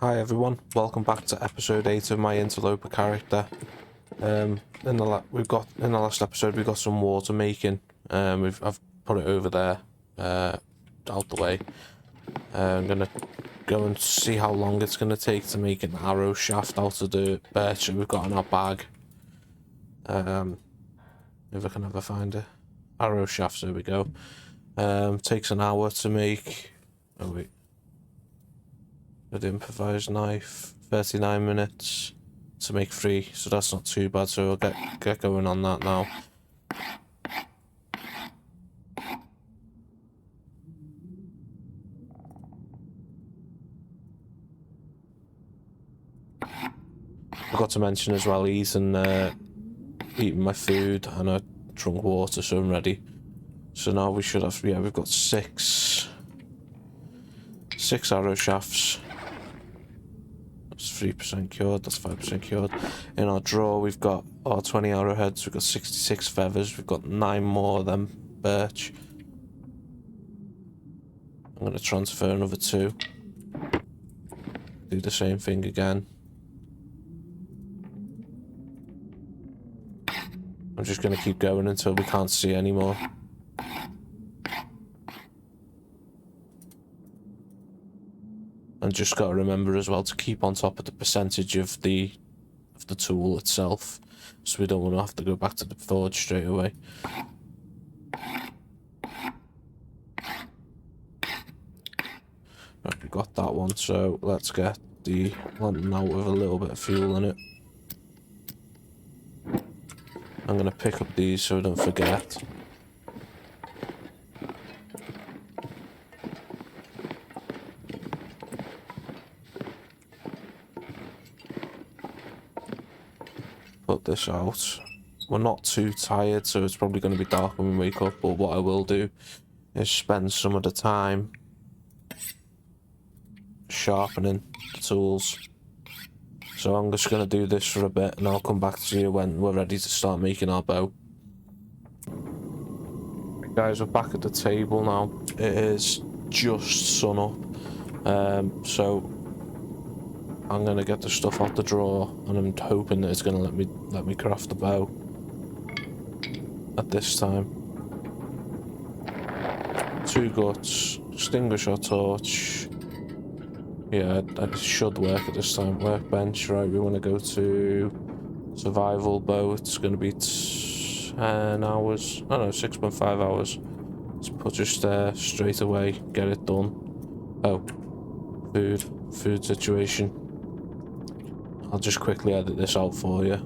Hi everyone, welcome back to episode 8 of my Interloper character. In the last episode we got some water making. I've put it over there, out the way. I'm gonna go and see how long it's gonna take to make an arrow shaft out of the birch that we've got in our bag. If I can ever find it. Arrow shafts, there we go. Takes an hour to make. Oh wait. With improvised knife, 39 minutes to make 3, so that's not too bad. So I'll get going on that now. Forgot to mention as well, eating my food, and I drunk water, so I'm ready. So now we should have, we've got six arrow shafts. That's 3% cured, that's 5% cured. In our drawer we've got our 20 arrowheads, we've got 66 feathers, we've got 9 more of them birch. I'm going to transfer another 2. Do the same thing again. I'm just going to keep going until we can't see anymore. And just got to remember as well to keep on top of the percentage of the tool itself, so we don't want to have to go back to the forge straight away. Right, we got that one, so let's get the lantern out with a little bit of fuel in it. I'm going to pick up these so I don't forget. Put this out. We're not too tired, so it's probably going to be dark when we wake up, but what I will do is spend some of the time sharpening the tools. So I'm just going to do this for a bit, and I'll come back to you when we're ready to start making our bow. Guys, we're back at the table now. It is just sun up, so I'm gonna get the stuff out the drawer, and I'm hoping that it's gonna let me craft the bow at this time. 2 guts, extinguish our torch. Yeah, that should work at this time. Workbench, right? We want to go to survival bow. It's gonna be 10 hours. Oh no, 6.5 hours. Let's put just there straight away. Get it done. Oh, food situation. I'll just quickly edit this out for you.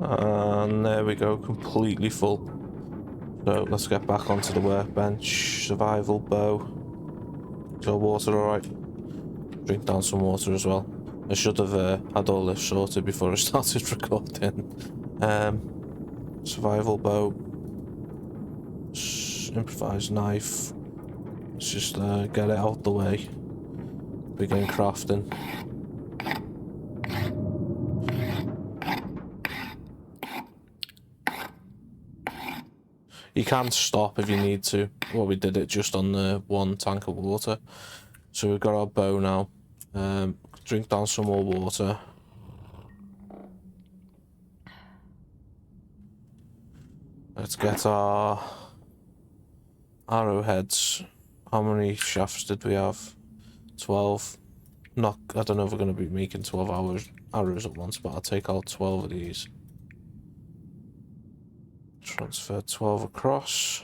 And there we go, completely full. So let's get back onto the workbench. Survival bow. Is our water alright? Drink down some water as well. I should have had all this sorted before I started recording. Survival bow. Improvised knife. Let's just get it out the way. Begin crafting. You can stop if you need to. Well, we did it just on the 1 tank of water. So we've got our bow now. Drink down some more water. Let's get our arrowheads. How many shafts did we have? 12. I don't know if we're going to be making 12 arrows at once, but I'll take out 12 of these. Transfer 12 across.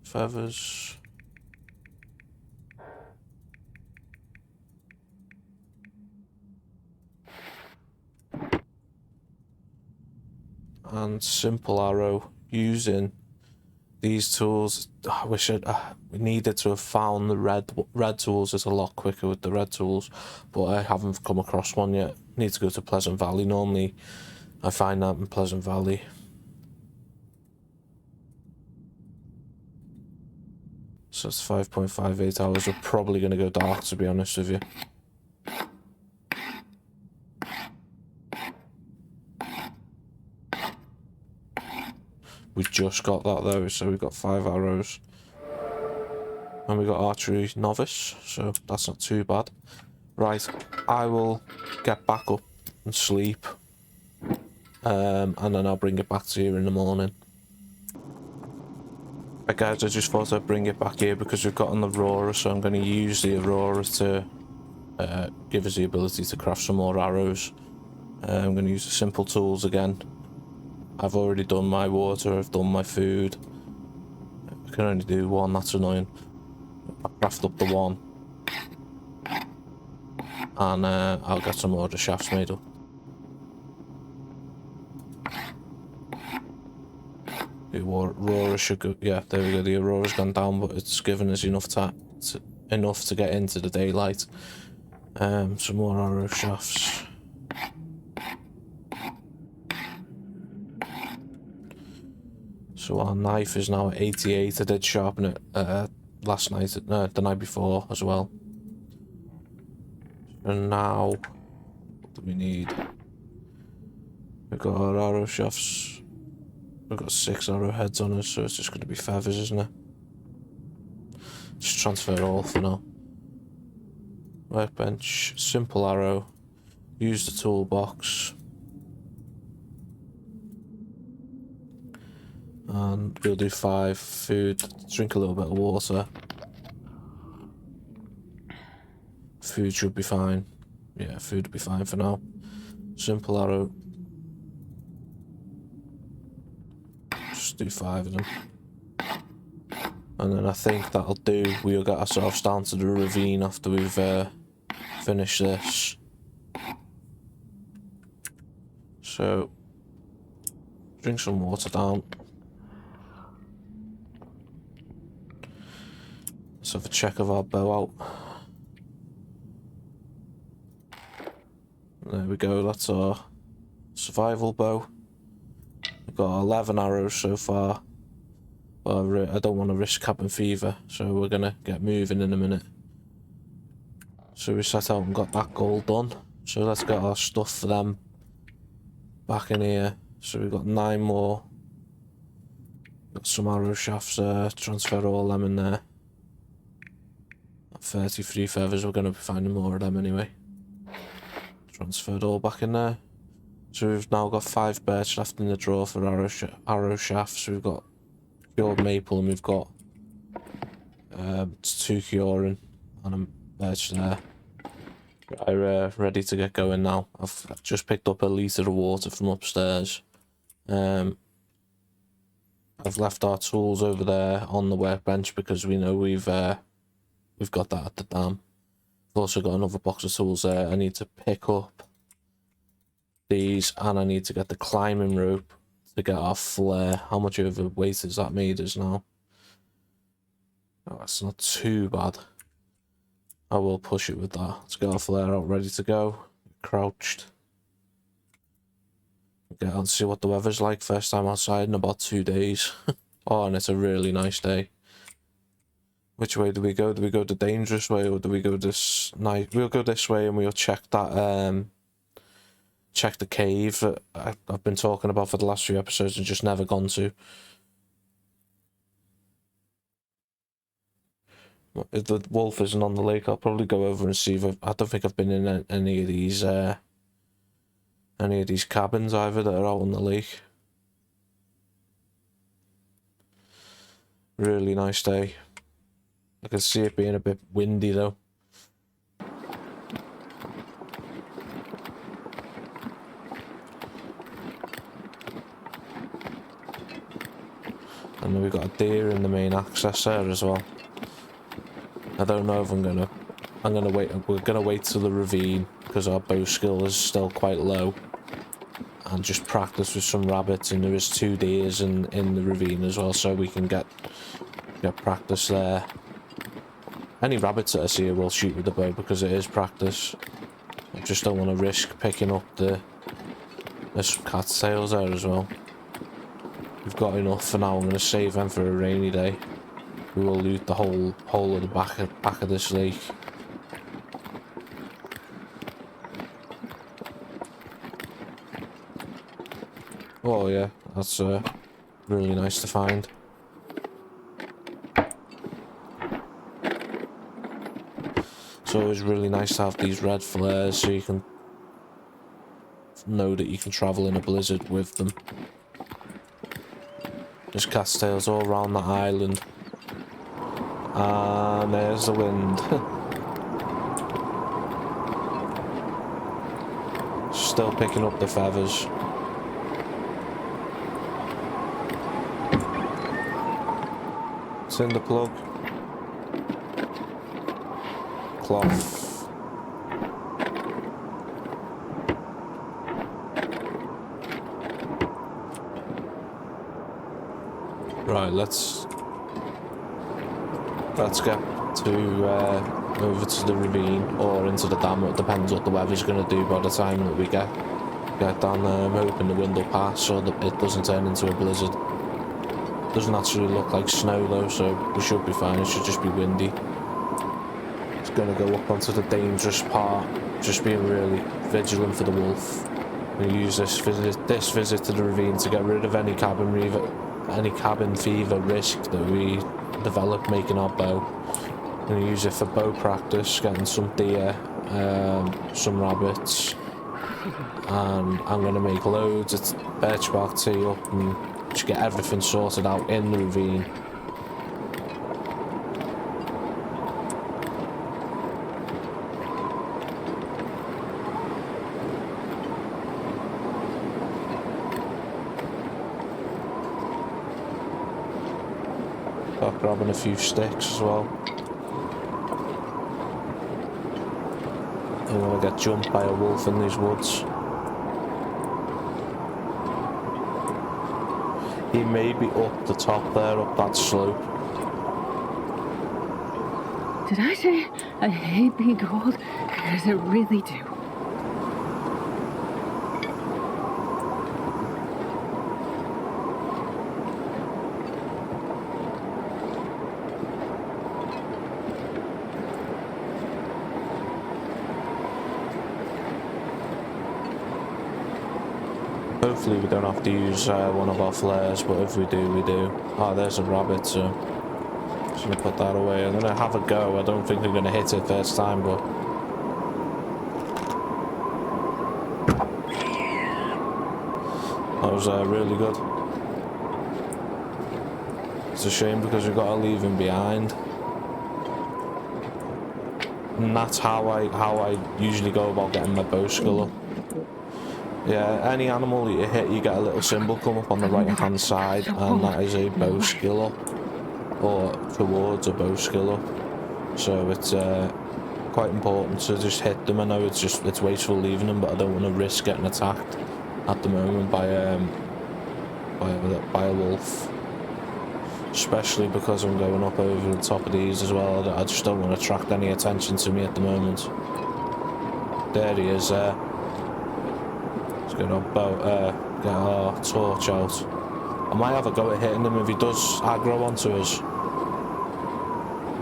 Feathers. And simple arrow using these tools. I wish we needed to have found the red tools. It's a lot quicker with the red tools, but I haven't come across one yet. Need to go to Pleasant Valley. Normally I find that in Pleasant Valley. So it's 5.58 hours. We're probably going to go dark, to be honest with you. We just got that though, so we've got 5 arrows. And we got archery novice, so that's not too bad. Right, I will get back up and sleep. And then I'll bring it back to you in the morning. Right guys, I just thought I'd bring it back here because we've got an Aurora, so I'm going to use the Aurora to give us the ability to craft some more arrows. I'm going to use the simple tools again. I've already done my water, I've done my food. I can only do one, that's annoying. I'll craft up the one. And I'll get some more of the shafts made up. The Aurora should go, yeah, there we go, the Aurora's gone down, but it's given us enough to get into the daylight. Some more arrow shafts. So our knife is now at 88. I did sharpen it last night, the night before as well. And now, what do we need? We've got our arrow shafts. We've got 6 arrowheads on us, so it's just going to be feathers, isn't it? Just transfer all for now. Workbench, simple arrow. Use the toolbox. And we'll do 5 food, drink a little bit of water. Food should be fine. Yeah, food will be fine for now. Simple arrow. Just do 5 of them. And then I think that'll do. We'll get ourselves down to the ravine after we've finished this. So, drink some water down. Let's have a check of our bow out. There we go, that's our survival bow. We've got 11 arrows so far. But I don't want to risk cabin fever, so we're going to get moving in a minute. So we set out and got that goal done. So let's get our stuff for them back in here. So we've got 9 more. Got some arrow shafts there, transfer all them in there. 33 feathers, we're going to be finding more of them anyway. Transferred all back in there. So we've now got 5 birch left in the drawer for arrow shafts. We've got cured maple and we've got 2 curing and a birch there. We're ready to get going now. I've just picked up a litre of water from upstairs. I've left our tools over there on the workbench because we know we've got that at the dam. I've also got another box of tools there. I need to pick up these and I need to get the climbing rope to get our flare. How much overweight has that made us now? Oh, that's not too bad. I will push it with that. Let's get our flare out ready to go. Crouched. Get out and see what the weather's like. First time outside in about 2 days. Oh, and it's a really nice day. Which way do we go? Do we go the dangerous way or do we go this night? We'll go this way and we'll check that, check the cave that I've been talking about for the last few episodes and just never gone to. If the wolf isn't on the lake, I'll probably go over and see if I don't think I've been in any of these cabins either that are out on the lake. Really nice day. I can see it being a bit windy though. And then we've got a deer in the main access there as well. I don't know if I'm gonna wait. We're gonna wait till the ravine because our bow skill is still quite low, and just practice with some rabbits. And there is 2 deers in the ravine as well, so we can get practice there. Any rabbits that I see, I will shoot with the bow because it is practice. I just don't want to risk picking up there's cat's tails there as well. We've got enough for now. I'm going to save them for a rainy day. We will loot the whole of the back of this lake. Oh yeah, that's really nice to find. It's always really nice to have these red flares so you can know that you can travel in a blizzard with them. There's cattails all around the island. And there's the wind. Still picking up the feathers. Cinder plug. Cloth. Right, let's get to over to the ravine or into the dam. It depends what the weather's going to do by the time that we get down there. I'm hoping the wind will pass so that it doesn't turn into a blizzard. Doesn't actually look like snow though, so we should be fine. It should just be windy. It's going to go up onto the dangerous part. Just being really vigilant for the wolf. We use this visit to the ravine to get rid of any cabin fever risk that we develop making our bow. I'm going to use it for bow practice, getting some deer, some rabbits, and I'm going to make loads of birch bark tea up and just get everything sorted out in the ravine. Start grabbing a few sticks as well. I don't want to get jumped by a wolf in these woods. He may be up the top there, up that slope. Did I say I hate being cold? Because I really do. Hopefully we don't have to use one of our flares, but if we do, we do. Oh, there's a rabbit, so just gonna put that away. I'm gonna have a go. I don't think we're gonna hit it first time, but that was really good. It's a shame because we've got to leave him behind. And that's how I usually go about getting my bow skill up. Yeah, any animal that you hit, you get a little symbol come up on the right hand side, and that is a bow skill up, or towards a bow skill up. So it's quite important to just hit them. I know it's wasteful leaving them, but I don't want to risk getting attacked at the moment by a wolf. Especially because I'm going up over the top of these as well. I just don't want to attract any attention to me at the moment. There he is there. Let's get our torch out. I might have a go at hitting him if he does aggro onto us.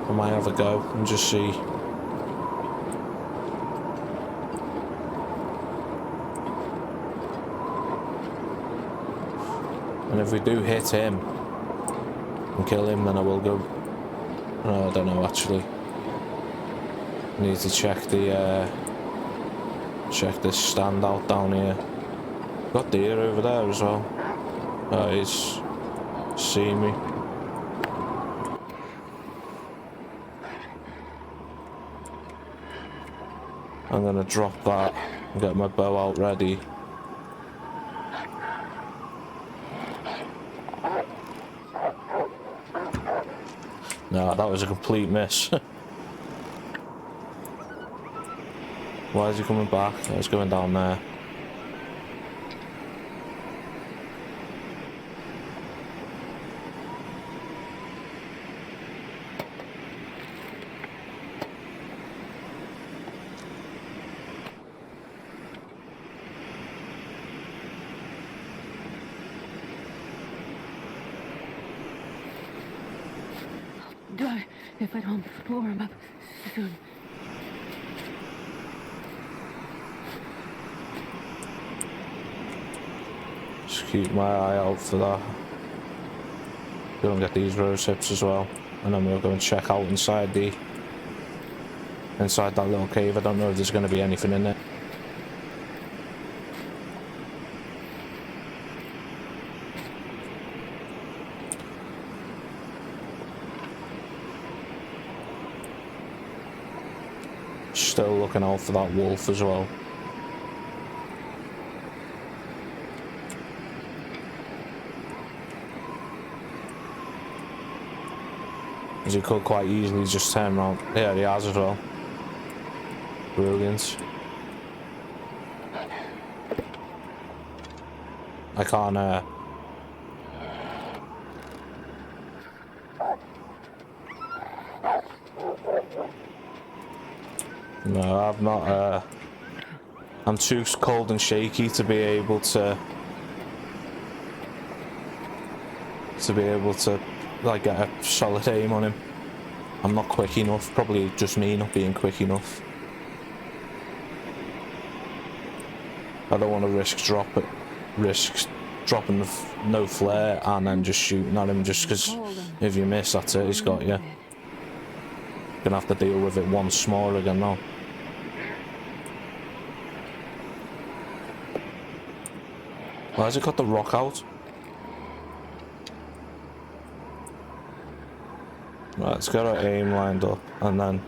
I might have a go and just see. And if we do hit him and kill him, then I will go. No, I don't know actually. I need to check this stand out down here. Got deer over there as well. Oh, he's seeing me. I'm gonna drop that and get my bow out ready. No, that was a complete miss. Why is he coming back? Oh, he's going down there. Die if I don't warm up soon. Just keep my eye out for that. Go and get these rose hips as well, and then we'll go and check out inside the inside that little cave. I don't know if there's going to be anything in it. Still looking out for that wolf as well. As he could quite easily just turn around. Yeah, he has as well. Brilliant. I can't, no, I've not, I'm too cold and shaky to be able to like get a solid aim on him. I'm not quick enough, probably just me not being quick enough. I don't want to risk dropping no flare and then just shooting at him, just because if you miss, that's it, he's got you. Gonna have to deal with it once more again now. Why has it got the rock out? Right, let's get our aim lined up and then...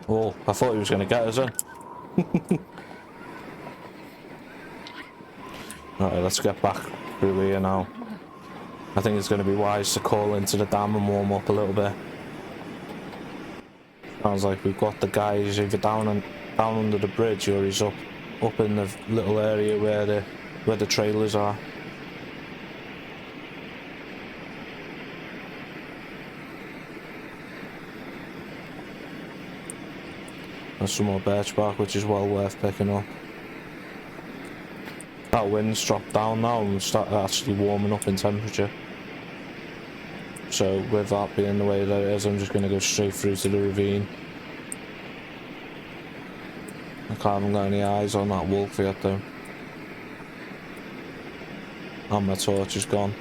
Oh, I thought he was going to get us in. Right, let's get back through here now. I think it's going to be wise to call into the dam and warm up a little bit. Sounds like we've got the guys either down under the bridge, or he's up in the little area where the trailers are. There's some more birch bark, which is well worth picking up. That wind's dropped down now and started actually warming up in temperature. So with that being the way that it is, I'm just going to go straight through to the ravine. I haven't got any eyes on that wolf yet though. And my torch is gone.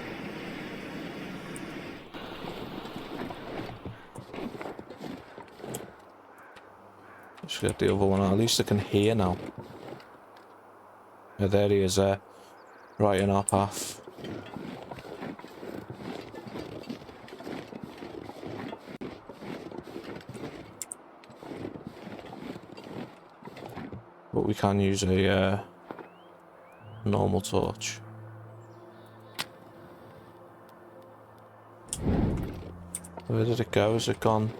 Let's get the other one out. At least I can hear now. Yeah, there he is there. Right in our path. But we can use a normal torch. Where did it go? Is it gone?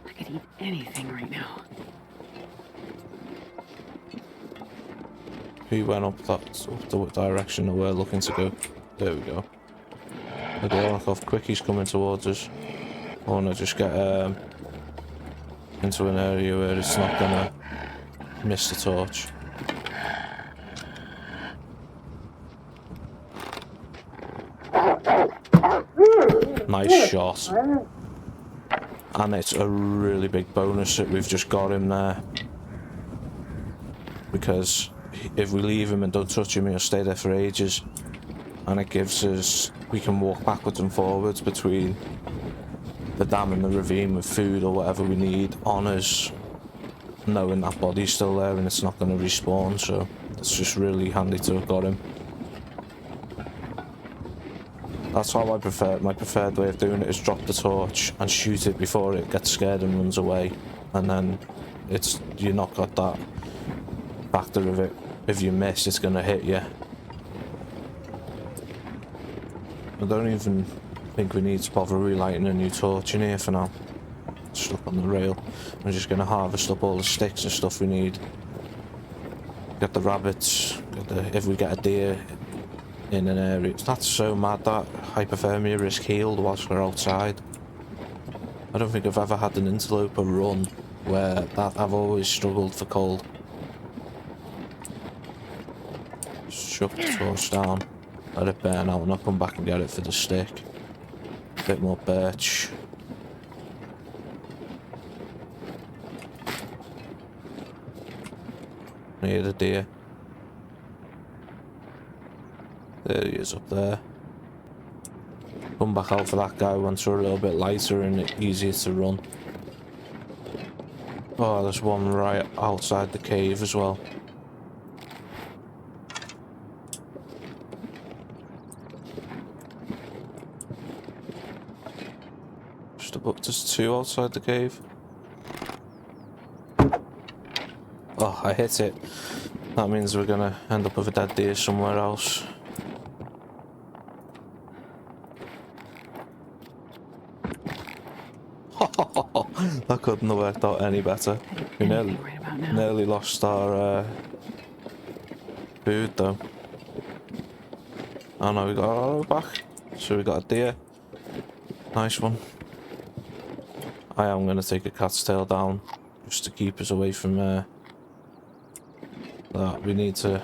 I could eat anything right now. He went up the direction that we're looking to go. There we go. Look how quick he's coming towards us. I want to just get into an area where it's not gonna miss the torch. Nice shot. And it's a really big bonus that we've just got him there. Because if we leave him and don't touch him, he'll stay there for ages. And it gives us... we can walk backwards and forwards between the dam and the ravine with food or whatever we need on us, knowing that body's still there and it's not going to respawn, so it's just really handy to have got him. That's how I prefer. My preferred way of doing it is drop the torch and shoot it before it gets scared and runs away, and then you've not got that factor of it. If you miss, it's going to hit you. I don't even think we need to bother relighting a new torch in here for now. Just up on the rail. I'm just going to harvest up all the sticks and stuff we need. Get the rabbits. If we get a deer in an area. That's so mad that hypothermia risk healed whilst we're outside. I don't think I've ever had an interloper run where that I've always struggled for cold. Shut the torch down. Let it burn out and I'll come back and get it for the stick. A bit more birch. Near the deer. There he is up there. come back out for that guy once we're a little bit lighter and easier to run. Oh, there's one right outside the cave as well. Just about, there's two outside the cave. Oh, I hit it. That means we're gonna end up with a dead deer somewhere else. That couldn't have worked out any better. We nearly lost our food though. Oh no, we got our arrow back. So we got a deer. Nice one. I am going to take a cat's tail down just to keep us away from that. We need to...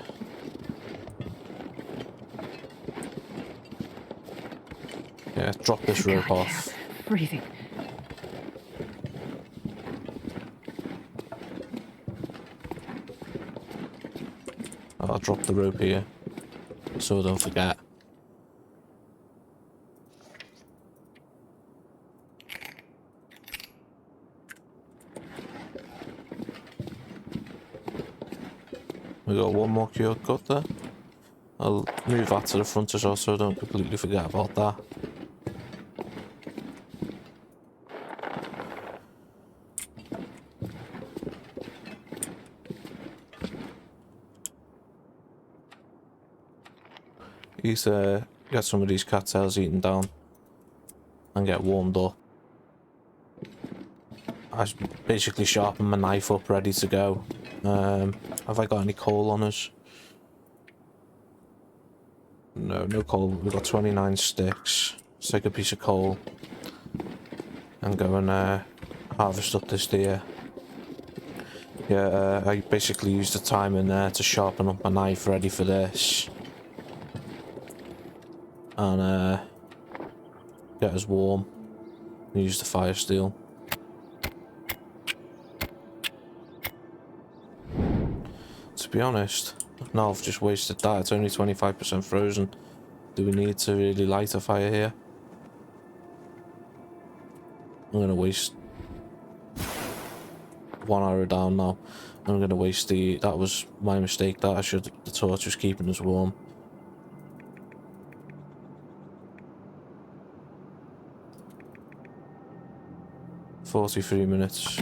Yeah, drop this rope off. Freezing. I'll drop the rope here so I don't forget. We got one more cured cut there. I'll move that to the front as well so I don't completely forget about that. He's get some of these cattails eaten down and get warmed up. I basically sharpen my knife up ready to go. Have I got any coal on us? No, no coal. We've got 29 sticks. Let's take a piece of coal and go and harvest up this deer. Yeah, I basically used the time in there to sharpen up my knife ready for this. And get us warm. Use the fire steel. To be honest, now I've just wasted that. It's only 25% frozen. Do we need to really light a fire here? I'm gonna waste one arrow down now. I'm gonna waste the... That was my mistake. That I should... The torch was keeping us warm. "43 minutes.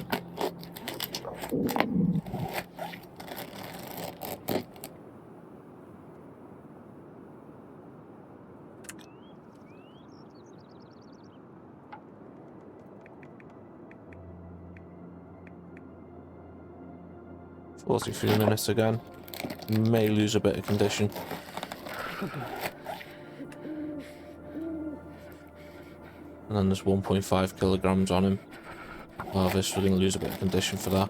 "43 minutes again. May lose a bit of condition. And then there's 1.5 kilograms on him. Harvest, we're going to lose a bit of condition for that.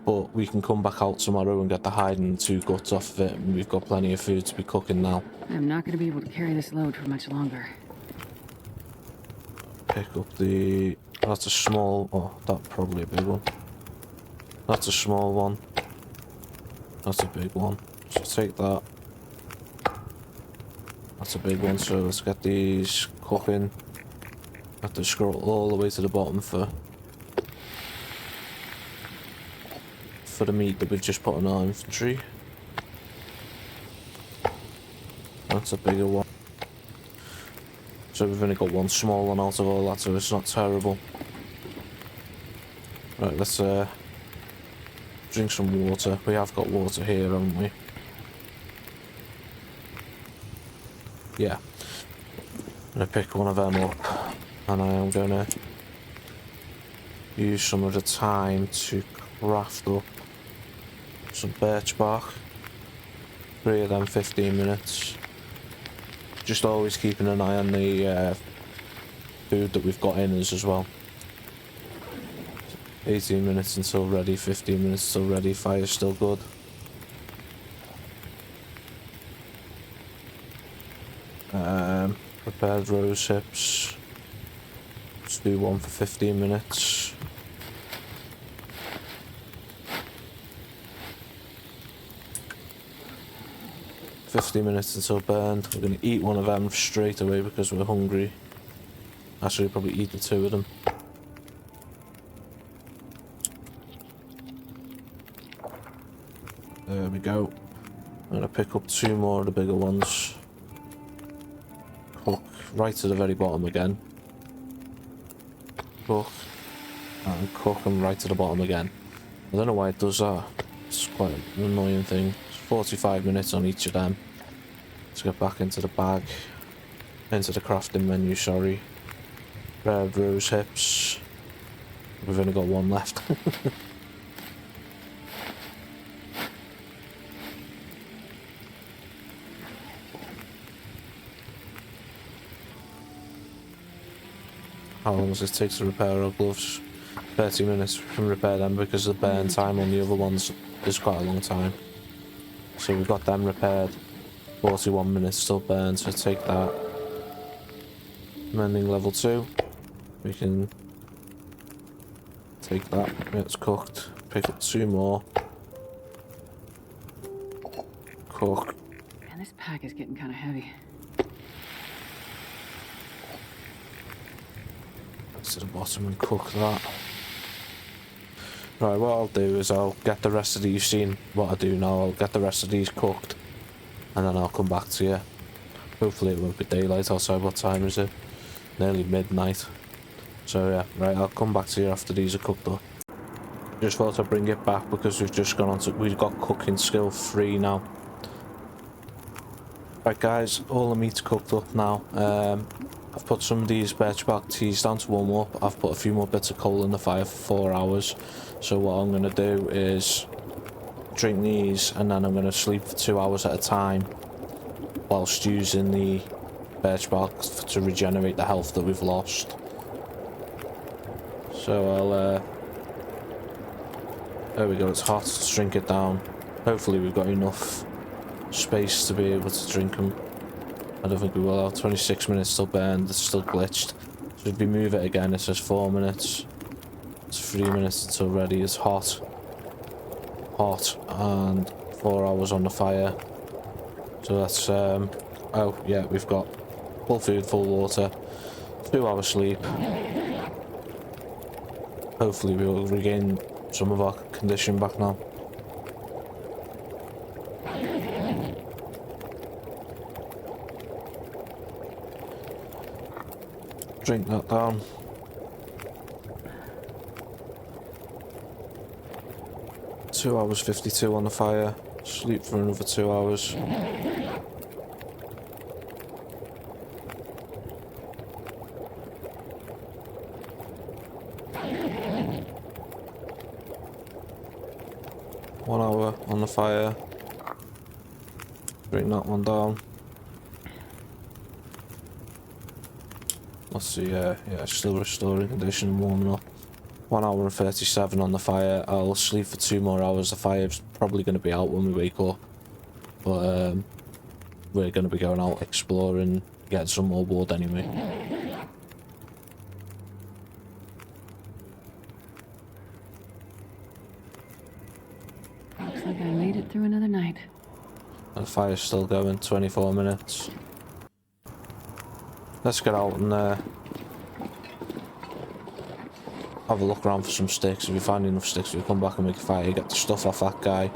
But we can come back out tomorrow and get the hide and 2 guts off of it, and we've got plenty of food to be cooking now. I'm not going to be able to carry this load for much longer. Pick up the... That's a small... Oh, that's probably a big one. That's a small one. That's a big one. So take that. That's a big one, so let's get these cooking. Have to scroll all the way to the bottom for the meat that we've just put in our inventory. That's a bigger one. So we've only got one small one out of all that, so it's not terrible. Right, let's drink some water. We have got water here, haven't we? Yeah. I'm gonna pick one of them up, and I am gonna use some of the time to craft up some birch bark. 3 of them, 15 minutes. Just always keeping an eye on the food that we've got in us as well. 18 minutes until ready, 15 minutes until ready, fire's still good. Prepared rose hips. Let's do one for 15 minutes. 50 minutes until burned. We're going to eat one of them straight away because we're hungry. Actually, probably eat the two of them. There we go. I'm going to pick up two more of the bigger ones. Cook right to the very bottom again. Cook. And cook them right to the bottom again. I don't know why it does that. It's quite an annoying thing. It's 45 minutes on each of them. Let's get back into the bag. Into the crafting menu, sorry. Red rose hips. We've only got one left. How long does it take to repair our gloves? 30 minutes. We can repair them because the burn time on the other ones is quite a long time. So we've got them repaired. 41 minutes still burn, so take that. Mending level 2. We can take that. It's cooked. Pick up two more. Cook. Man, this pack is getting kind of heavy. To the bottom and cook that. Right, what I'll do is I'll get the rest of these, seen what I do now, I'll get the rest of these cooked and then I'll come back to you. Hopefully it won't be daylight outside. What time is it? Nearly midnight. So yeah, right, I'll come back to you after these are cooked up. Just thought I'd bring it back because we've just gone on to, we've got cooking skill 3 now. Right guys, all the meat's cooked up now. I've put some of these birch bark teas down to warm up. I've put a few more bits of coal in the fire for 4 hours. So what I'm going to do is drink these and then I'm going to sleep for 2 hours at a time whilst using the birch bark to regenerate the health that we've lost. So I'll there we go, it's hot, let's drink it down. Hopefully we've got enough space to be able to drink them. I don't think we will. Have 26 minutes still burned. It's still glitched. So if we move it again, it says 4 minutes. It's 3 minutes until ready. It's hot. Hot. And 4 hours on the fire. So that's, oh, yeah, we've got full food, full water. 2 hours sleep. Hopefully we will regain some of our condition back now. Drink that down. Two hours 52 on the fire. Sleep for another 2 hours. One hour on the fire. Bring that one down. Let's see, yeah, still restoring condition, warming up. 1 hour and 37 on the fire. I'll sleep for 2 more hours. The fire's probably going to be out when we wake up. But we're going to be going out exploring, getting some more wood anyway. Looks like I made it through another night. And the fire's still going, 24 minutes. Let's get out and have a look around for some sticks. If we find enough sticks, we'll come back and make a fire. Get the stuff off that guy.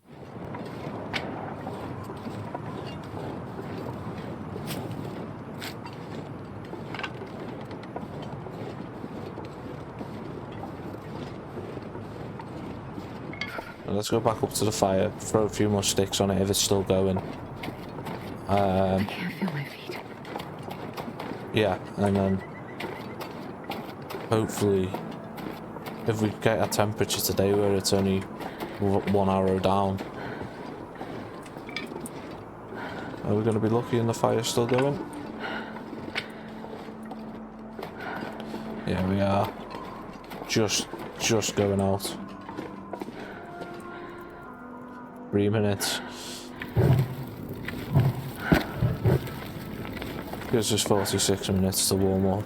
And let's go back up to the fire, throw a few more sticks on it if it's still going. I can't feel my feet. Yeah, and then hopefully if we get a temperature today where it's only 1 hour down, are we going to be lucky and the fire's still going? Yeah, we are. Just going out. 3 minutes. Gives us 46 minutes to warm up.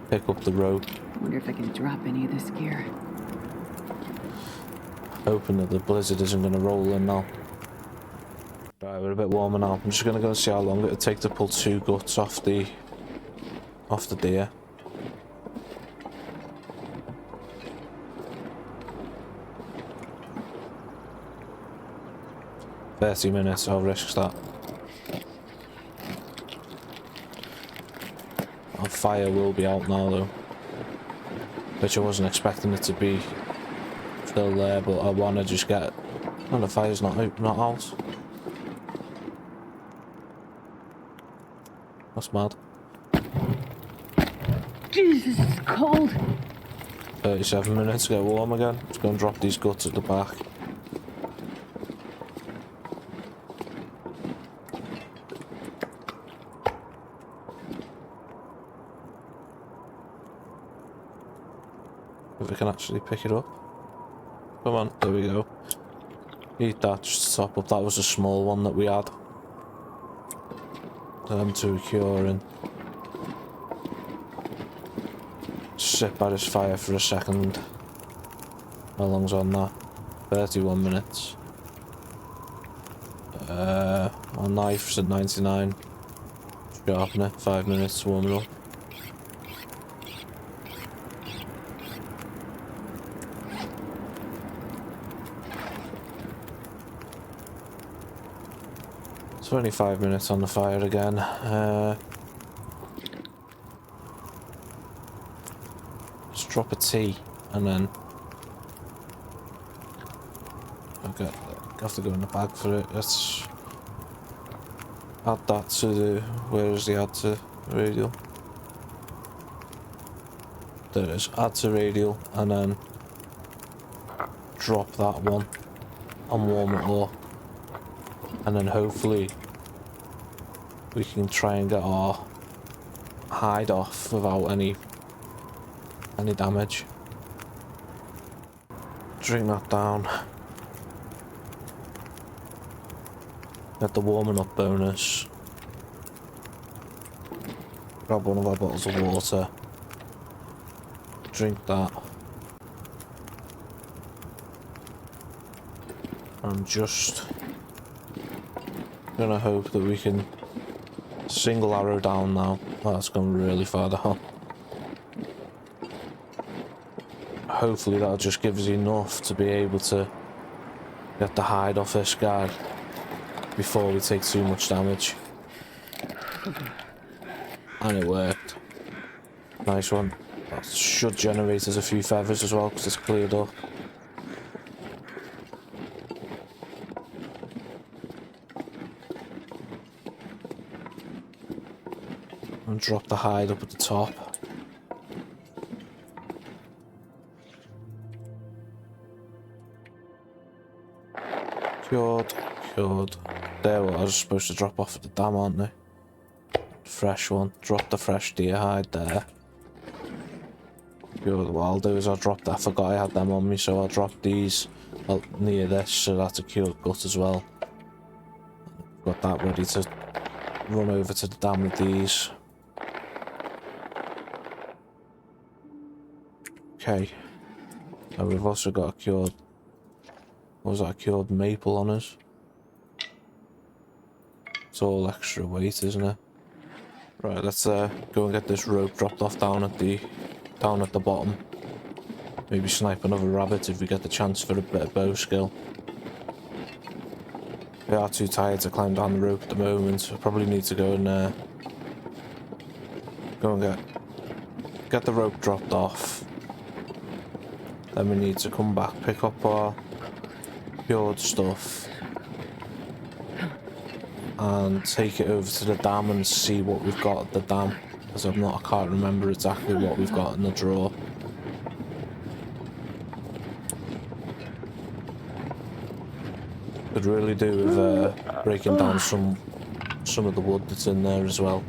Pick up the rope. Wonder if I can drop any of this gear. Hoping that the blizzard isn't going to roll in now. Right, we're a bit warmer now. I'm just gonna go see how long it'll take to pull 2 guts off the deer. $30, I'll risk that. Our fire will be out now though, which I wasn't expecting it to be still there, but I want to just get... Oh, the fire's not out. That's mad. Jesus, it's cold. 37 minutes to get warm again. Just go and drop these guts at the back. If we can actually pick it up. Come on, there we go. Eat that just to top up. That was a small one that we had. To a cure and sit by this fire for a second. How long's on that? 31 minutes. Our knife's at 99. Sharpen it, 5 minutes warming up. It's only 5 minutes on the fire again. Just drop a tea and then okay, I have to go in the bag for it. Let's add that to the... Where is the add to radial? There it is. Add to radial and then drop that one and warm it up. And then hopefully we can try and get our hide off without any damage. Drink that down. Get the warming up bonus. Grab one of our bottles of water. Drink that. I'm just gonna hope that we can single arrow down now. Oh, that's gone really far down. Hopefully that'll just give us enough to be able to get the hide off this guy before we take too much damage. And it worked. Nice one. That should generate us a few feathers as well because it's cleared up. And drop the hide up at the top. Cured. There, what I was supposed to drop off at the dam, aren't they? Fresh one. Drop the fresh deer hide there. Cured. What I'll do is I'll drop that. I forgot I had them on me, so I'll drop these near this, so that's a cured gut as well. Got that ready to run over to the dam with these. Okay. And we've also got a cured... What was that? A cured maple on us. It's all extra weight, isn't it? Right, let's go and get this rope dropped off down at the bottom. Maybe snipe another rabbit if we get the chance for a bit of bow skill. We are too tired to climb down the rope at the moment, so I probably need to go and get the rope dropped off. Then we need to come back, pick up our cured stuff and take it over to the dam and see what we've got at the dam, because I can't remember exactly what we've got in the drawer. Could really do with breaking down some of the wood that's in there as well.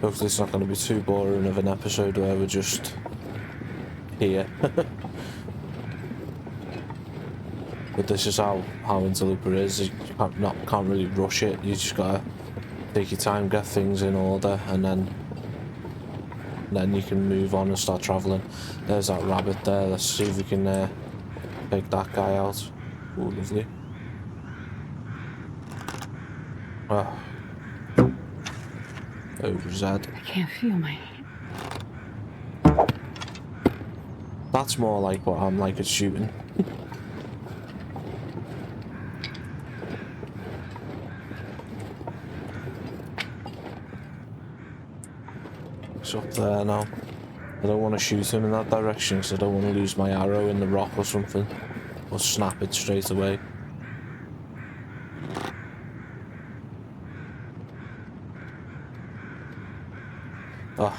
Hopefully it's not going to be too boring of an episode where we're just here. But this is how Interloper is. You can't really rush it. You just gotta take your time, get things in order, and then you can move on and start travelling. There's that rabbit there. Let's see if we can take that guy out. Oh, lovely. Oh, OZ. I can't feel my... That's more like what I'm like at shooting. It's up there now. I don't want to shoot him in that direction because I don't want to lose my arrow in the rock or something. Or snap it straight away. Oh.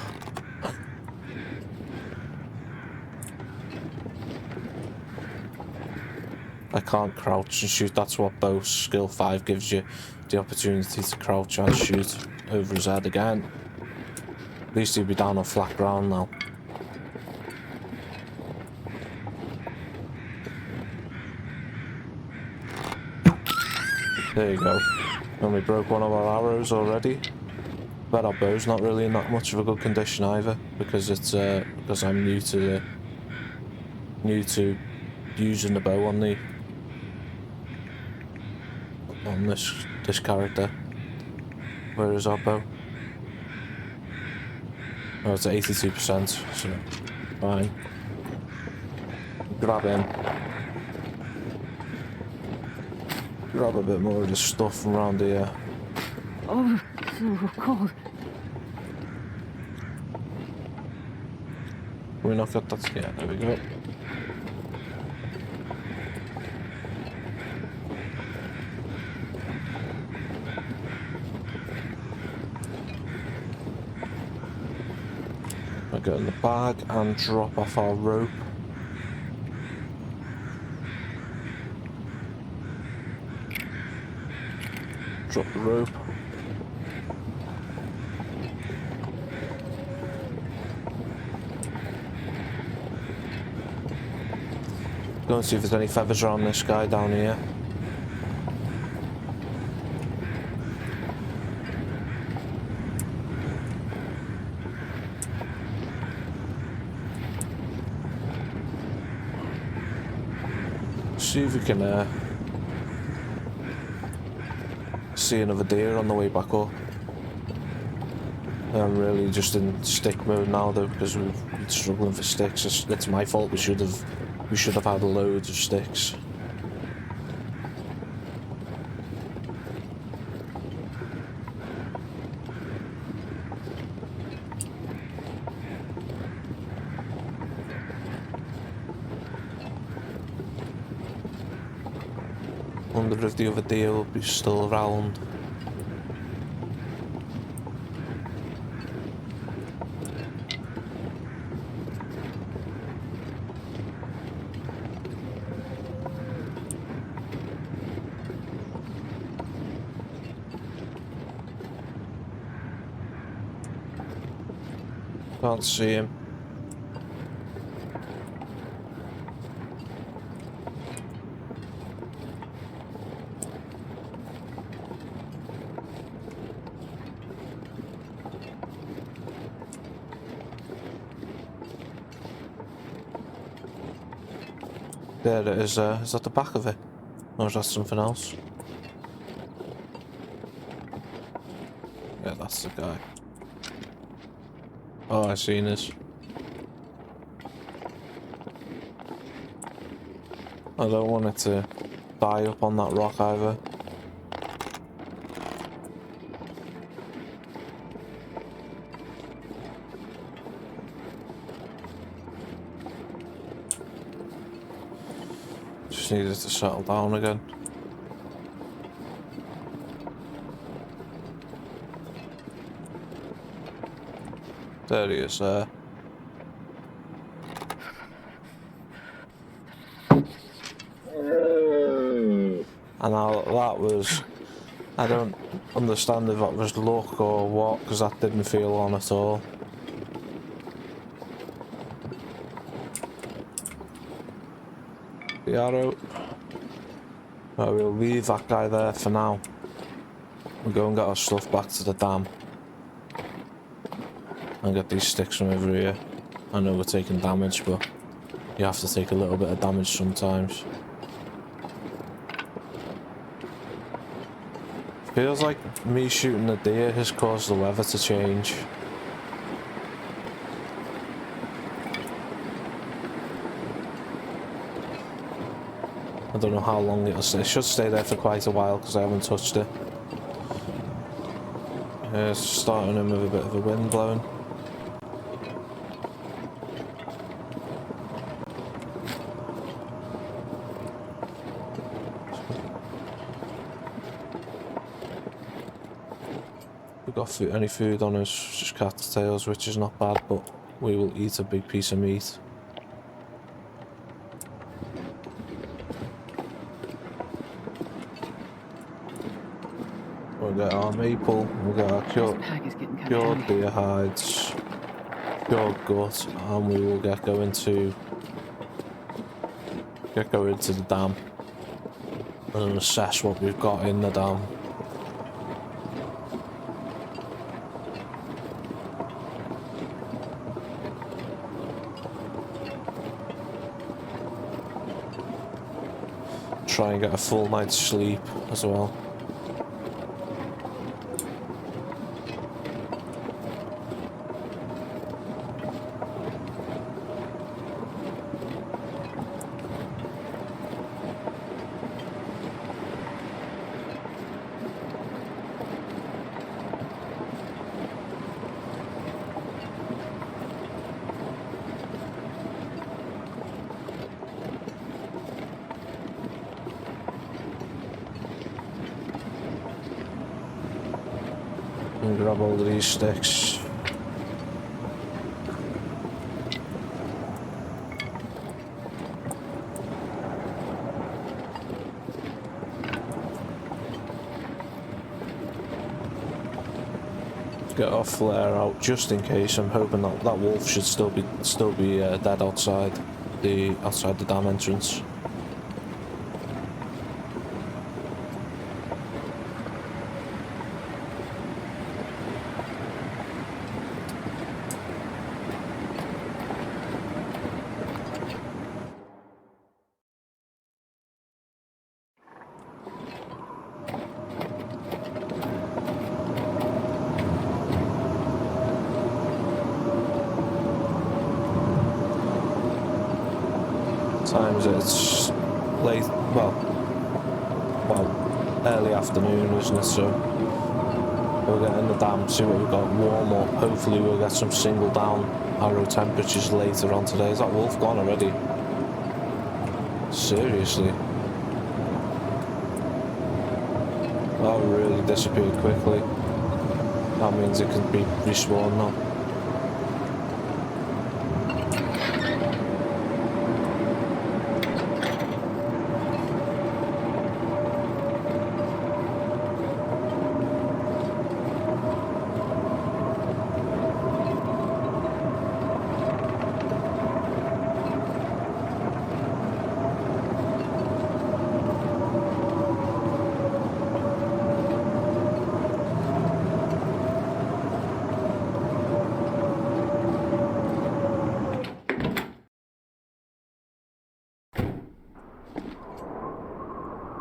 I can't crouch and shoot. That's what bow skill 5 gives you. The opportunity to crouch and shoot over his head again. At least he'll be down on flat ground now. There you go. And we broke one of our arrows already. But our bow's not really in that much of a good condition either, because it's because I'm new to using the bow on this character. Where is our bow? Oh, it's at 82%, so fine. Grab him. Grab a bit more of this stuff from around here. Oh, so cold. Can we not get that? Yeah, there we go. I get in the bag and drop off our rope. Drop the rope. Go and see if there's any feathers around this guy down here. See if we can see another deer on the way back up. I'm really just in stick mode now though, because we're struggling for sticks. It's my fault. We should have had loads of sticks. Wonder if the other deer will be still around. Can't see him. There it is. Is that the back of it? Or is that something else? Yeah, that's the guy. Oh, I seen this. I don't want it to die up on that rock either. Just needed to settle down again. There he is there. And now that was... I don't understand if that was luck or what, because that didn't feel on at all. The arrow. Right, we'll leave that guy there for now. We'll go and get our stuff back to the dam. And get these sticks from over here. I know we're taking damage, but you have to take a little bit of damage sometimes. Feels like me shooting the deer has caused the weather to change. I don't know how long it'll stay. It should stay there for quite a while because I haven't touched it. It's starting in with a bit of a wind blowing. We've got any food on us, just cat's tails, which is not bad, but we will eat a big piece of meat. We'll get our maple, we'll get our cured deer hides, cured gut, and we will get going to the dam and assess what we've got in the dam. Try and get a full night's sleep as well. And grab all of these sticks. Get our flare out just in case. I'm hoping that that wolf should still be dead outside the dam entrance. Times it's late, well, early afternoon, isn't it? So we'll get in the dam, see what we've got, warm up. Hopefully we'll get some single down arrow temperatures later on today. Is that wolf gone already? Seriously? That really disappeared quickly. That means it can be respawned now.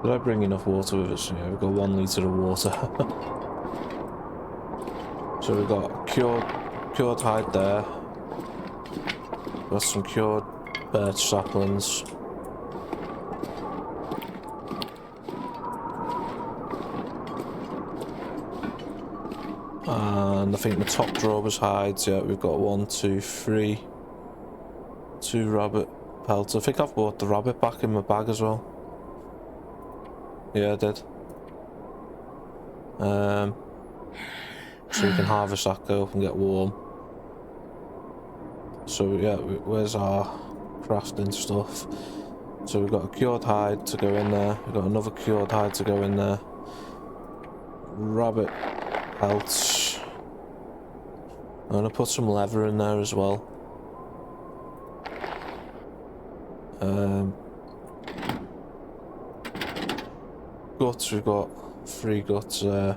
Did I bring enough water with us? Yeah, we've got 1 litre of water. So we've got cured hide there. Got some cured birch saplings. And I think the top drawer was hides. Yeah, we've got 1, 2, 3. 2 rabbit pelts. I think I've brought the rabbit back in my bag as well. Yeah, I did. So we can harvest that, go up and get warm. So yeah, where's our crafting stuff? So we've got a cured hide to go in there. We've got another cured hide to go in there. Rabbit pelts. I'm gonna put some leather in there as well. Guts, we've got 3 guts there.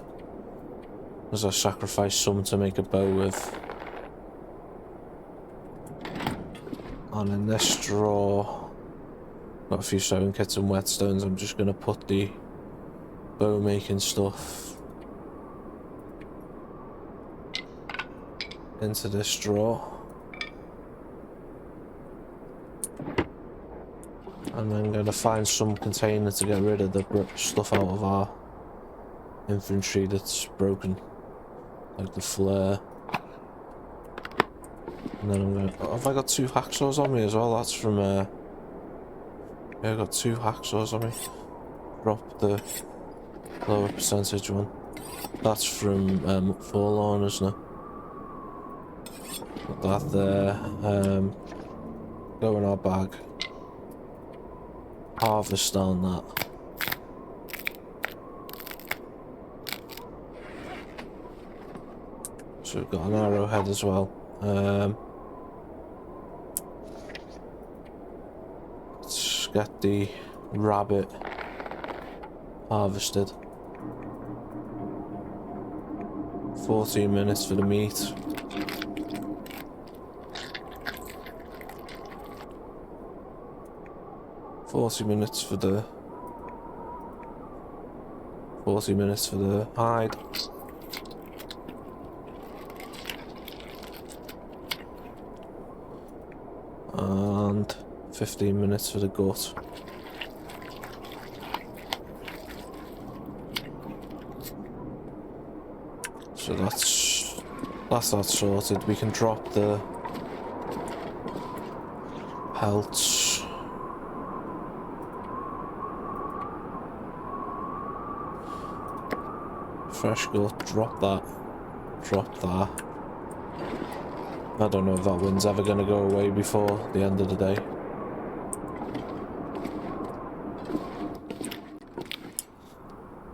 As I sacrificed some to make a bow with. And in this drawer, got a few sewing kits and whetstones. I'm just going to put the bow making stuff into this drawer. And then going to find some container to get rid of the stuff out of our infantry that's broken. Like the flare. And then I'm going to... Have I got 2 hacksaws on me as well? That's from... Yeah, I got 2 hacksaws on me. Drop the lower percentage one. That's from Forlorn, isn't it? Put that there. Go in our bag. Harvest down that. So we've got an arrowhead as well. Let's get the rabbit harvested. 14 minutes for the meat. $40 minutes for the 40 minutes for the hide. And 15 minutes for the gut. So that's that sorted. We can drop the pelts. Fresh gut, drop that. Drop that. I don't know if that wind's ever going to go away before the end of the day.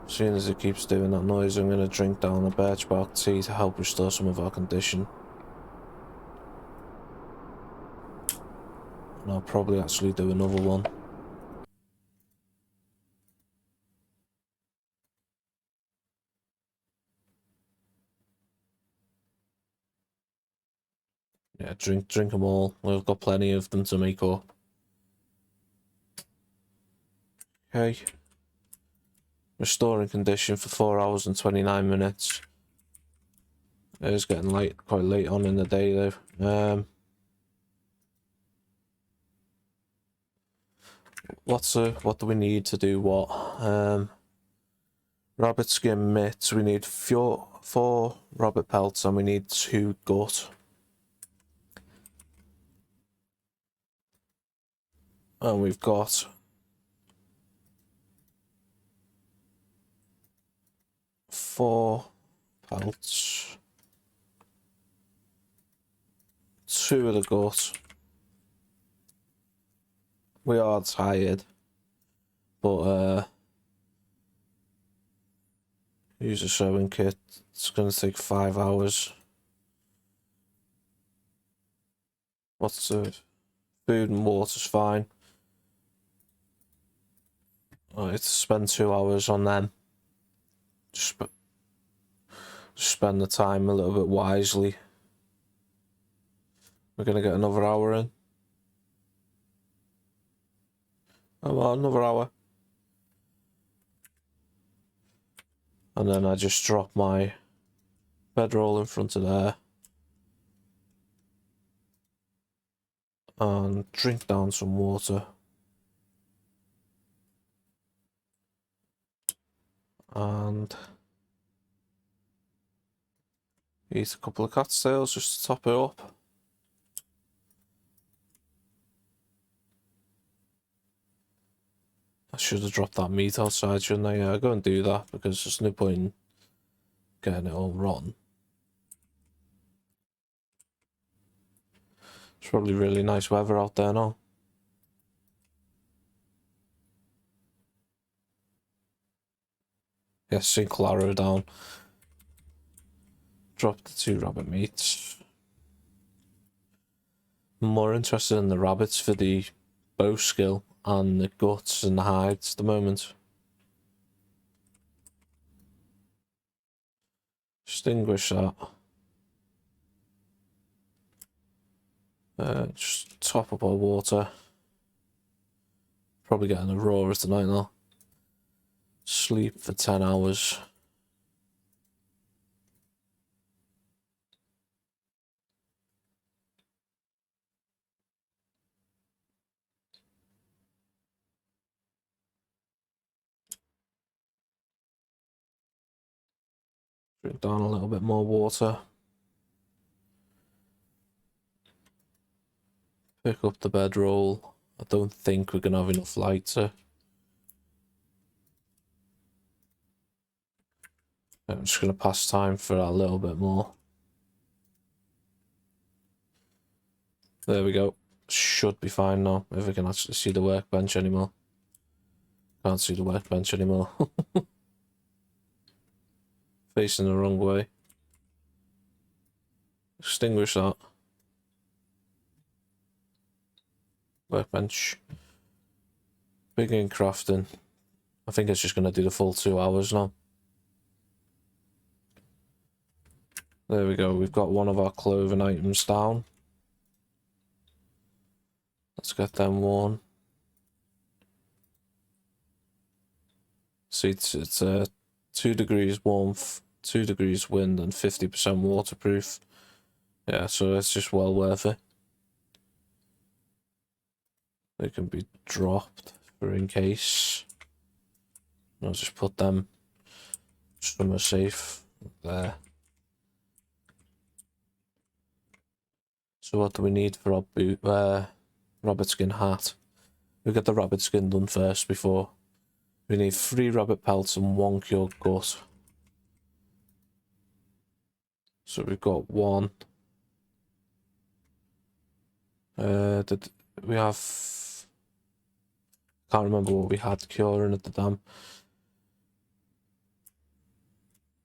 As soon as it keeps doing that noise, I'm going to drink down a birch bark tea to help restore some of our condition. And I'll probably actually do another one. Yeah, drink them all. We've got plenty of them to make up. Okay. Restoring condition for 4 hours and 29 minutes. It is getting late, quite late on in the day though. What do we need to do what? Rabbit skin mitts. We need 4 rabbit pelts and we need 2 gut. And we've got 4 pelts, 2 of the gut. We are tired, but use a sewing kit. It's gonna take 5 hours. What's it? Food and water's fine. Alright, spend 2 hours on them. Just spend the time a little bit wisely. We're gonna get another hour in. Oh well, another hour. And then I just drop my bedroll in front of there. And drink down some water. And eat a couple of cat's tails just to top it up. I should have dropped that meat outside, shouldn't I? Yeah, go and do that because there's no point in getting it all rotten. It's probably really nice weather out there now. Yeah, sink Claro down. Drop the 2 rabbit meats. I'm more interested in the rabbits for the bow skill and the guts and the hides at the moment. Extinguish that. Just top up our water. Probably getting a roarer tonight now. Sleep for 10 hours. Drink down a little bit more water. Pick up the bedroll. I don't think we're gonna have enough lighter. I'm just gonna pass time for a little bit more. There we go. Should be fine now, if we can actually see the workbench anymore. Can't see the workbench anymore. Facing the wrong way. Extinguish that. Workbench. Begin crafting. I think it's just going to do the full 2 hours now. There we go. We've got one of our clothing items down. Let's get them worn. See, it's 2 degrees warmth, 2 degrees wind, and 50% waterproof. Yeah, so it's just well worth it. They can be dropped for in case. I'll just put them somewhere safe there. So what do we need for our boot? Rabbit skin hat. We'll get the rabbit skin done first before. We need 3 rabbit pelts and 1 cured gut. So we've got 1. Did we have... Can't remember what we had curing at the dam.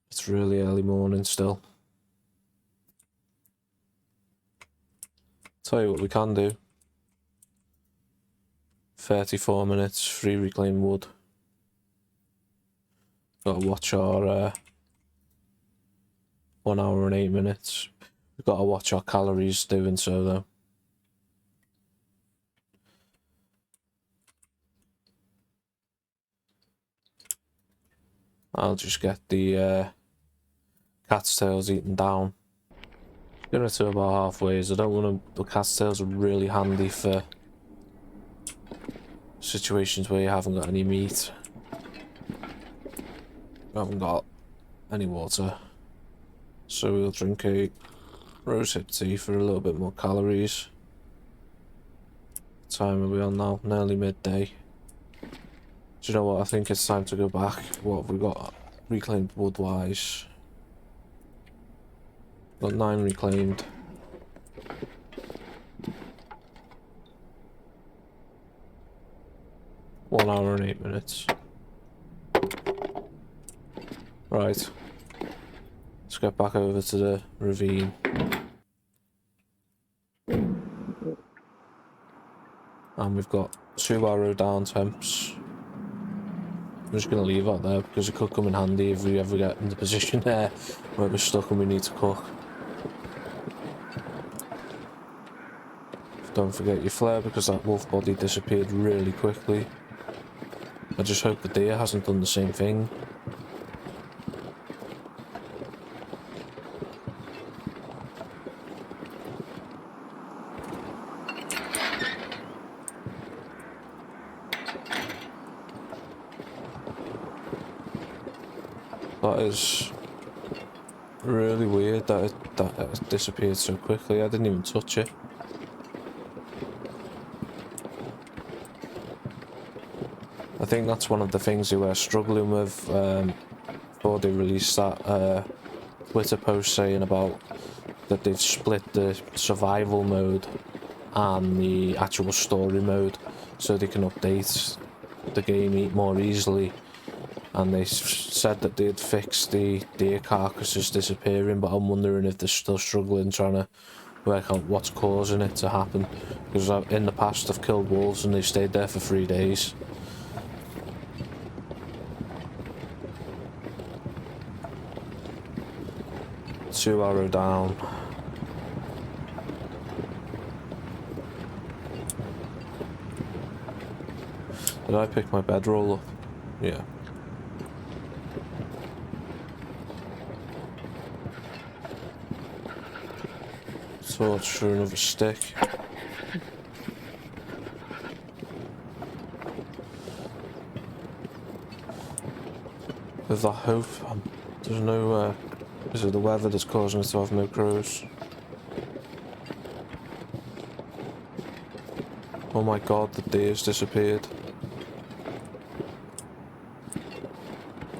It's really early morning still. Tell you what we can do. 34 minutes, 3 reclaimed wood. Gotta watch our 1 hour and 8 minutes. We've got to watch our calories doing so though. I'll just get the cat's tails eaten down. Get it to about halfway. I don't want to. The cat's tails are really handy for situations where you haven't got any meat. We haven't got any water. So we'll drink a rosehip tea for a little bit more calories. What time are we on now? Nearly midday. Do you know what? I think it's time to go back. What have we got reclaimed wood wise? Got 9 reclaimed. One hour and 8 minutes. Right. Let's get back over to the ravine. And we've got 2 arrow down temps. I'm just going to leave that there because it could come in handy if we ever get in the position there where we're stuck and we need to cook. Don't forget your flare because that wolf body disappeared really quickly. I just hope the deer hasn't done the same thing. That is really weird that it disappeared so quickly. I didn't even touch it. I think that's one of the things they were struggling with before they released that Twitter post saying about that they've split the survival mode and the actual story mode so they can update the game more easily. And they said that they'd fixed the deer carcasses disappearing, but I'm wondering if they're still struggling trying to work out what's causing it to happen. Because in the past I've killed wolves and they've stayed there for 3 days. Two arrow down. Did I pick my bedroll up? Yeah. Torch for another stick. With that hope, there's no Is it the weather that's causing us to have no crows? Oh my god, the deer's disappeared.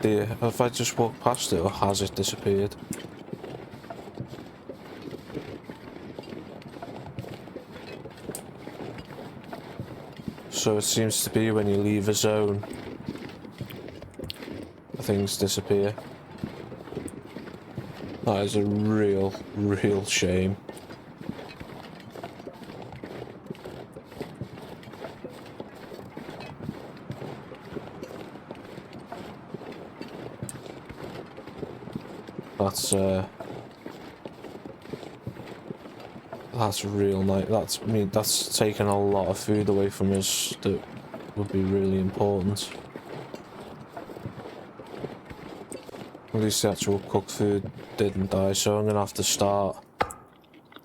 Deer, have I just walked past it or has it disappeared? So it seems to be when you leave a zone, things disappear. That is a real shame. That's real nice. That's taken a lot of food away from us that would be really important. At least the actual cooked food didn't die, so I'm gonna have to start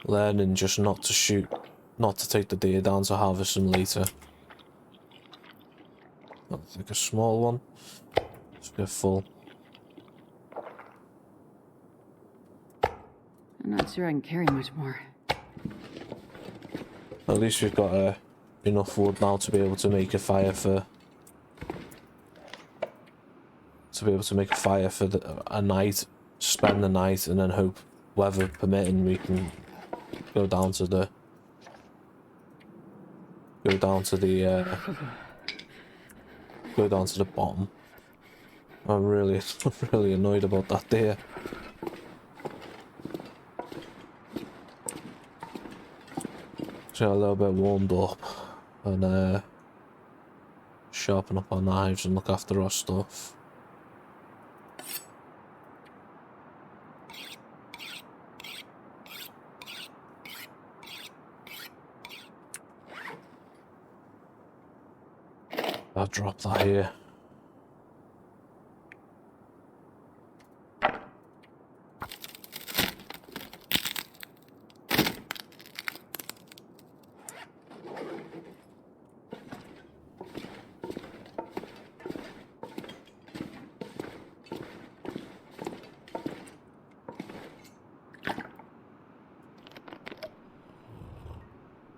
learning just not to shoot, not to take the deer down to harvest them later. That's like a small one. Let's get full. I'm not sure I can carry much more. At least we've got enough wood now to be able to make a fire for. A night, spend the night, and then hope, weather permitting, we can go down to the bottom. I'm really annoyed about that deer. Just got a little bit warmed up and sharpen up our knives and look after our stuff. I'll drop that here.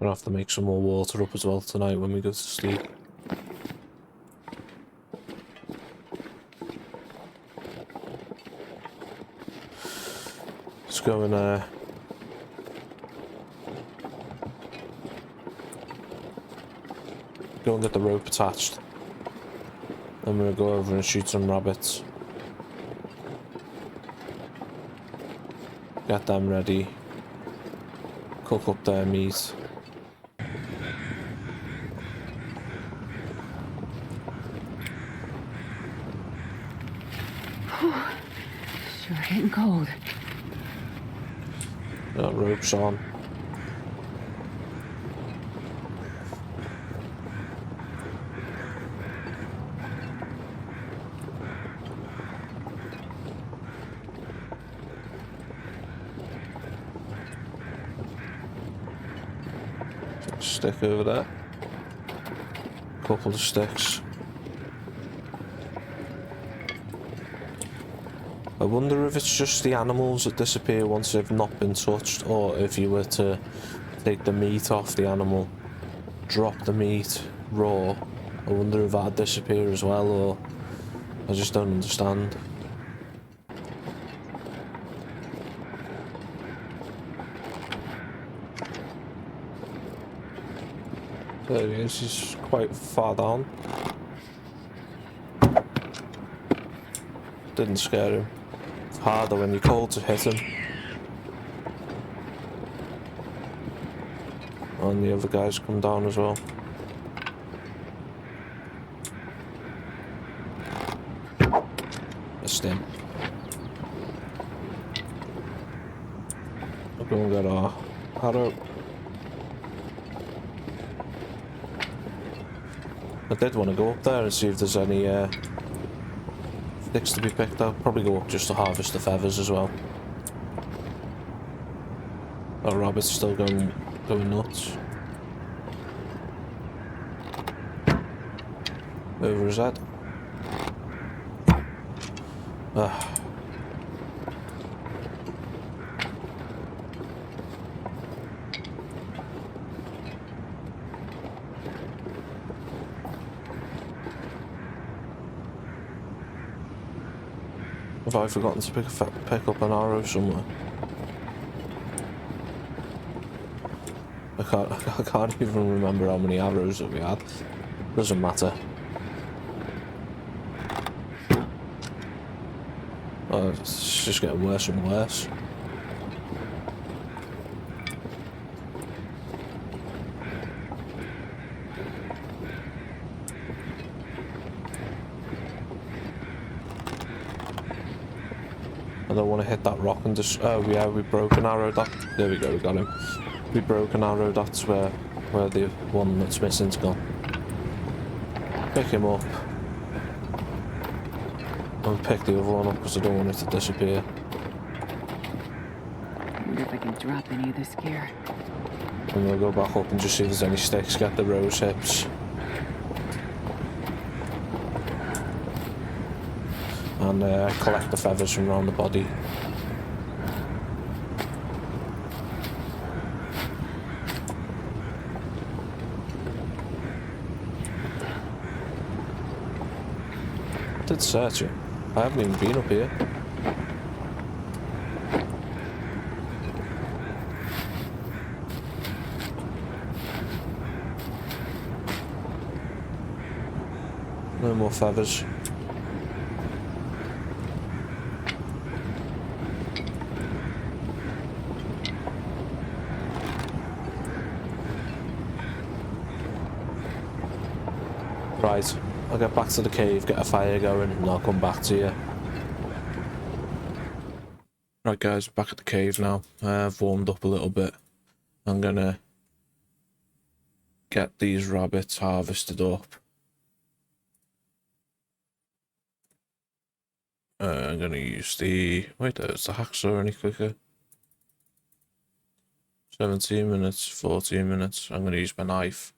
We'll have to make some more water up as well tonight when we go to sleep. Let's go and go and get the rope attached. Then we'll go over and shoot some rabbits. Get them ready. Cook up their meat. Sure getting cold. That rope's on. Stick over there. Couple of sticks. I wonder if it's just the animals that disappear once they've not been touched, or if you were to take the meat off the animal, drop the meat raw, I wonder if that'd disappear as well, or I just don't understand. There he is, he's quite far down. Didn't scare him. It's harder when you're cold to hit him. And the other guys come down as well. Missed him. We'll go and get our arrow. I did want to go up there and see if there's any sticks to be picked up. Probably go up just to harvest the feathers as well. That rabbit's still going nuts. Over his head. Have I forgotten to pick up an arrow somewhere? I can't even remember how many arrows that we had. Doesn't matter. Oh, it's just getting worse and worse. I don't want to hit that rock and just... Oh yeah, we broke an arrow. There we go, we got him. We broke an arrow, that's where the one that's missing's gone. Pick him up. I'll pick the other one up because I don't want it to disappear. I wonder if I can drop any of this gear. And we'll go back up and just see if there's any sticks, get the rose hips. And collect the feathers from around the body. I did search it. I haven't even been up here. No more feathers. Right, I'll get back to the cave, get a fire going, and I'll come back to you. Right guys, back at the cave now. I've warmed up a little bit. I'm gonna get these rabbits harvested up. I'm gonna use the... Wait, is the hacksaw any quicker? 17 minutes, 14 minutes. I'm gonna use my knife.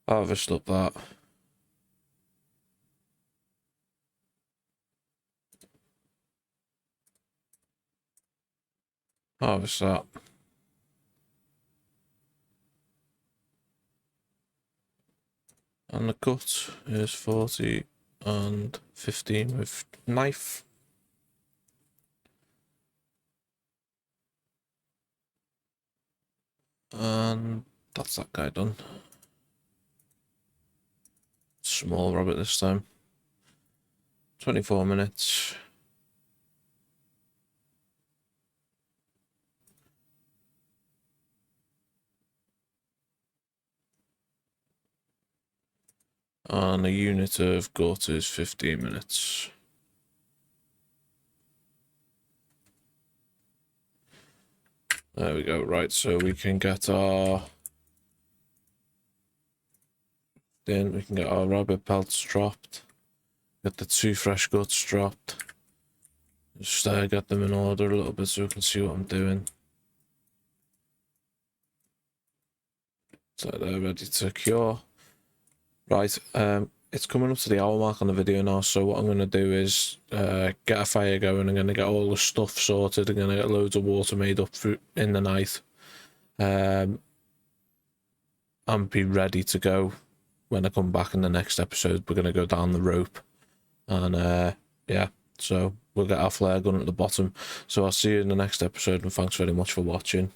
Harvest up that. Harvest that. And the cut is 40 and 15 with knife. And that's that guy done. Small rabbit this time. 24 minutes. And a unit of gut is 15 minutes. There we go. Right, so we can get our... Then we can get our rabbit pelts dropped. Get the 2 fresh guts dropped. Just get them in order a little bit so we can see what I'm doing. So they're ready to cure. Right, it's coming up to the hour mark on the video now, so what I'm going to do is get a fire going. I'm going to get all the stuff sorted. I'm going to get loads of water made up in the night. And be ready to go when I come back in the next episode. We're going to go down the rope. And yeah, so we'll get our flare gun at the bottom. So I'll see you in the next episode, and thanks very much for watching.